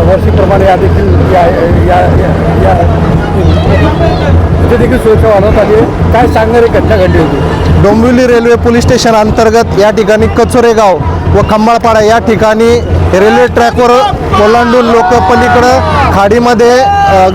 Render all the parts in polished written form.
वर्षीप्रमाणे या देखील इथे देखील सुरक्षा वाढवण्यात आली आहे. काय सांगणारी घटना घडली होती? डोंबिवली रेल्वे पोलीस स्टेशन अंतर्गत या ठिकाणी कचोरे गाव व खंबाळपाडा या ठिकाणी रेल्वे ट्रॅकवर ओलांडून लोक पलीकडं खाडीमध्ये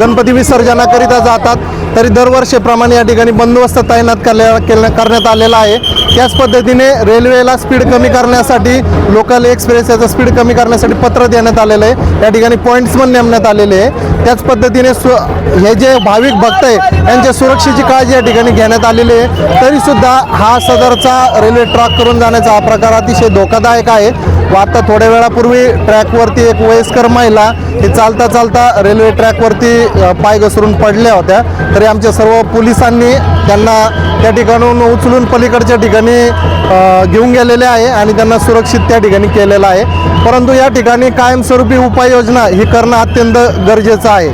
गणपती विसर्जनाकरिता जातात. तरी दरवर्षीप्रमाणे या ठिकाणी बंदोबस्त तैनात करण्यात आलेला आहे. त्याच पद्धतीने रेल्वेला स्पीड कमी करण्यासाठी लोकल एक्सप्रेस याचं स्पीड कमी करण्यासाठी पत्र देण्यात आलेलं आहे. या ठिकाणी पॉईंट्स पण नेमण्यात आलेले आहे. त्याच पद्धतीने हे जे भाविक भक्त आहे यांच्या सुरक्षेची काळजी या ठिकाणी घेण्यात आलेली आहे. तरीसुद्धा हा सदरचा रेल्वे ट्रॅक करून जाण्याचा हा प्रकार अतिशय धोकादायक आहे. व आता थोड्या वेळापूर्वी ट्रॅकवरती एक वयस्कर महिला ही चालता चालता रेल्वे ट्रॅकवरती पाय घसरून पडल्या होत्या. तरी आमच्या सर्व पोलिसांनी त्यांना त्या ठिकाणून उचलून पलीकडच्या ठिकाणी घेऊन गेलेले आहे आणि त्यांना सुरक्षित त्या ठिकाणी केलेलं आहे. परंतु या ठिकाणी कायमस्वरूपी उपाययोजना ही करणं अत्यंत गरजेचं आहे.